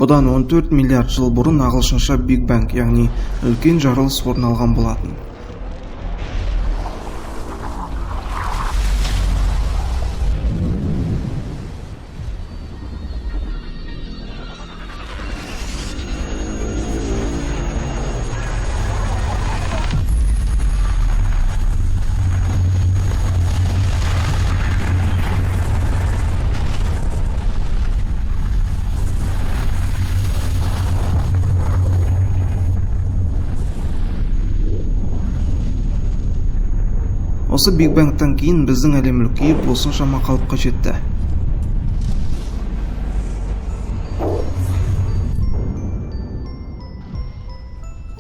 Бұдан 14 миллиард жыл бұрын ағылшынша Big Bang, яғни үлкен жарылыс орын алған болатын. Осы Big Bang'тан кейін біздің әлем үлкейіп, осыншама қалыпқа жетті.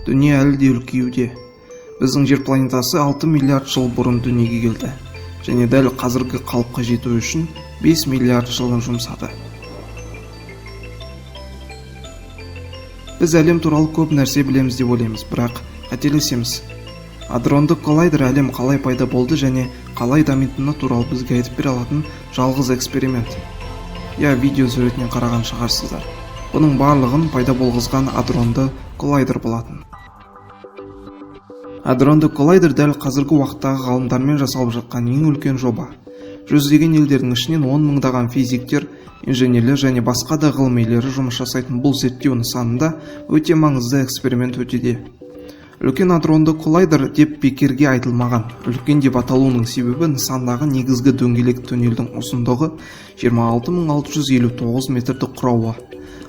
Дүние әлі де үлкеюде. Біздің жер планетасы 6 миллиард жыл бұрын дүниеге келді, және дәл қазіргі қалыпқа жету үшін 5 миллиард жылын жұмсады. Біз әлем туралы көп нәрсе білеміз деп ойлаймыз, бірақ қателесеміз. Адрондық коллайдер әлем қалай пайда болды және қалай дамитыны туралы бізге айтып бере алатын жалғыз эксперимент. Видео суретінен қараған шығарсыздар. Бұның барлығын пайда болғызған адронды коллайдер болатын. Адронды коллайдер дәл қазіргі уақыттағы ғалымдармен жасалып жатқан ең үлкен жоба. Жүздеген елдердің ішінен 10 мыңдаған физиктер, инженерлер және басқа да ғылым иелері жұмыс жасайтын бұл зерттеу нысанында өте маңызды эксперимент өтуде. Үлкен адронды коллайдер деп бекерге айтылмаған. Үлкен деп аталуының себебі нысандағы негізгі дөңгелек тоннельдің ұзындығы 26659 метрді құрауы.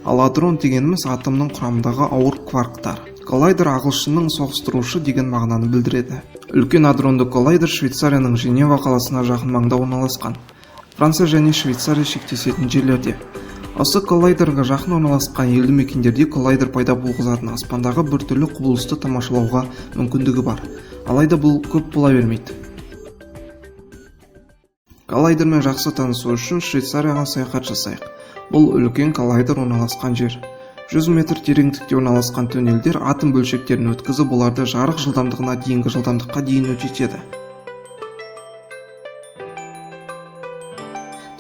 Ал адрон дегеніміз атомның құрамындағы ауыр кварктар. Коллайдер ағылшынның соғыстырушы деген мағынаны білдіреді. Үлкен адронды коллайдер Швейцарияның Женева қаласына жақын маңда орналасқан. Франция және Швейцария шектесетін жерлерде. Осы коллайдерға жақын орналасқан елді мекендерде коллайдер пайда болғызатын аспандағы біртүрлі құбылысты тамашалауға мүмкіндігі бар. Алайда бұл көп бола бермейді. Коллайдермен жақсы танысу үшін Швейцарияға саяхат жасайық. Бұл үлкен коллайдер орналасқан жер. 100 метр тереңдікте орналасқан тоннельдер атом бөлшектерін өткізіп, оларды жарық жылдамдығына дейінгі жылдамдыққа дейін өтетеді.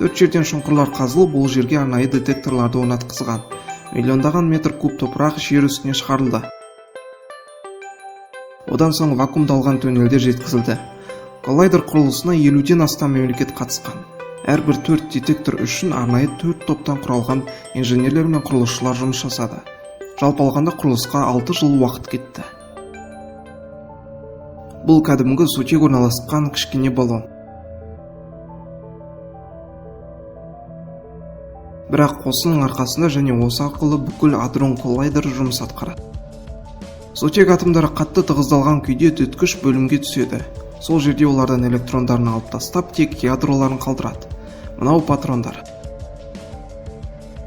4 жерден шұңқырлар қазылып, бұл жерге арнайы детекторларды орнатқызған. Миллиондаған метр куб топырақ жер үстіне шығарылды. Одан соң вакуумдалған тоннельдер жеткізілді. Коллайдер құрылысына 50-ден астам мемлекет қатысқан. Әрбір 4 детектор үшін арнайы 4 топтан құралған инженерлер мен құрылысшылар жұмыс жасады. Жалпы алғанда құрылысқа 6 жыл уақыт кетті. Бұл кәдімгі сутек орналасқан кішкене баллон. Бірақ осының арқасында және осы арқылы бүкіл адрон коллайдер жұмыс атқарады. Сутек атомдары қатты тығыздалған күйде түткіш бөлімге түседі. Сол жерде олардан электрондарын алып тастап, тек ядроларын қалдырады. Мынау патрондар.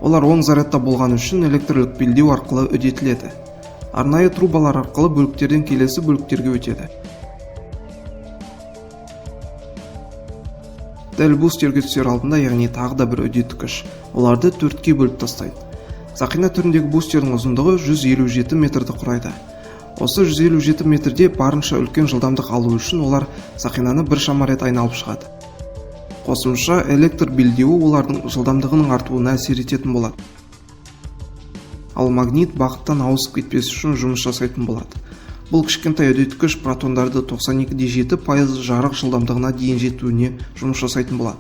Олар оң зарядта болған үшін электрлік белдеу арқылы үдетіледі. Арнайы трубалар арқылы бөліктерден келесі бөліктерге өтеді. Дәл бустерге түсер алдында, яғни тағы да бір үдеткіш. Оларды 4-ке бөліп тастайды. Сақина түріндегі бустердің ұзындығы 157 метрді құрайды. Осы 157 метрде барынша үлкен жылдамдық алу үшін олар сақинаны біршама рет айналып шығады. Қосымша электр белдеуі олардың жылдамдығының артуына әсер ететін болады. Ал магнит бағыттан ауысып кетпес үшін жұмыс жасайтын болады. Бұл кішкентай үдеткіш протондарды 92,7% жарық жылдамдығына дейін жетуіне жұмыс жасайтын болады.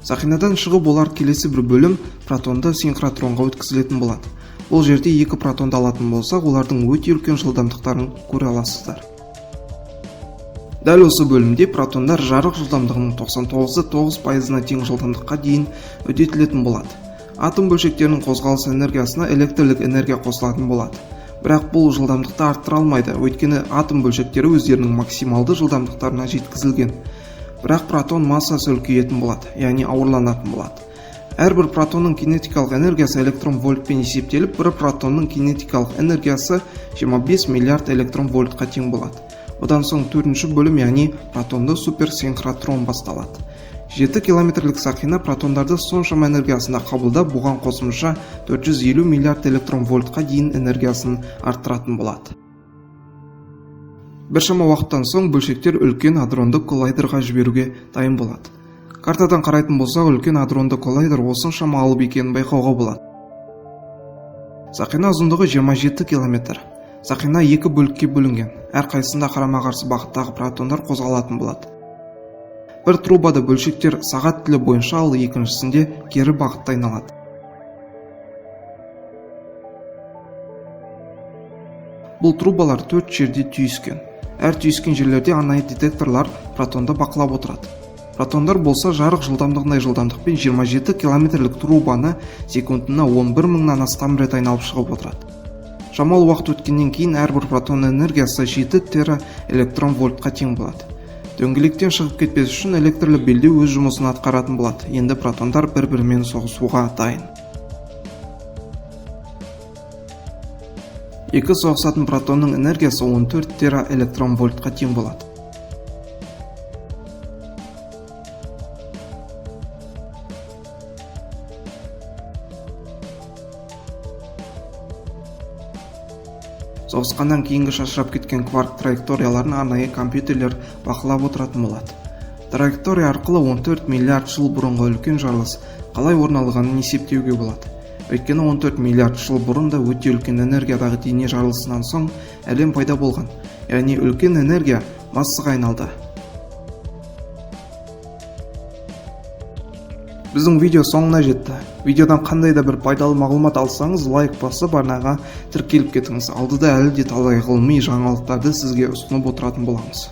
Сақинадан шығып олар келесі бір бөлім протонды синхротронға өткізілетін болады. Бұл жерде 2 протонды алатын болсақ, олардың өте үлкен жылдамдықтарын көре аласыздар. Дәл осы бөлімде протондар жарық жылдамдығының 99,9%-на тең жылдамдыққа дейін үдетілетін болады. Атом бөлшектерінің қозғалыс энергиясына электрлік энергия қосылатын болады. Бірақ бұл жылдамдықты арттыра алмайды, өйткені атом бөлшектері өздерінің максималды жылдамдықтарына жеткізілген. Бірақ протон массасы үлкейетін болады, яғни ауырланатын болады. Әрбір протонның кинетикалық энергиясы электрон вольтпен есептеліп, бір протонның кинетикалық энергиясы 25 миллиард электрон вольтқа тең болады. Одан соң 4-ші бөлім, яғни протонды суперсинхротрон басталады. 7 километрлік сақина протондарды соншама энергиясында қабылдап, бұған қосымша 450 миллиард электрон вольтқа дейін энергиясын арттыратын болады. Біршама уақыттан соң бөлшектер үлкен адронды коллайдерға жіберуге дайын болады. Картадан қарайтын болсақ, үлкен адронды коллайдер осыншама алып екенін байқауға болады. Сақина ұзындығы 27 км. Сақина 2 бөлікке бөлінген. Әрқайсында қарама-қарсы бағыттағы протондар қозғалатын болады. Бір трубада бөлшектер сағат тілі бойынша, ал екіншісінде кері бағытта айналады. Бұл трубалар 4 жерде түйіскен. Әр түйіскен жерлерде арнайы детекторлар протонды бақылап отырады. Протондар болса жарық жылдамдығындай жылдамдықпен 27 километрлік трубаны секундына 11 мыңнан астам рет айналып шығып отырады. Шамалы уақыт өткеннен кейін әрбір протон энергиясы 7 тера электрон вольтқа тең болады. Дөңгелектен шығып кетпес үшін электрлі белдеу өз жұмысын атқаратын болады. Енді протондар бір-бірімен соғысуға дайын. Екі соғысатын протонның энергиясы 14 тера электрон вольтқа тең болады. Соғысқаннан кейінгі шашырап кеткен кварк траекторияларын арнайы компьютерлер бақылап отыратын болады. Траектория арқылы 14 миллиард жыл бұрынғы үлкен жарылыс қалай орын алғанын есептеуге болады. Өйткені 14 миллиард жыл бұрын да өте үлкен энергиядағы дене жарылысынан соң әлем пайда болған. Яғни үлкен энергия массаға айналды. Біздің видео соңына жетті. Видеодан қандай да бір пайдалы мағлұмат алсаңыз, лайк басып арнаға тіркеліп кетіңіз. Алдыда әлі де талай ғылыми жаңалықтарды сізге ұсынып отыратын боламыз.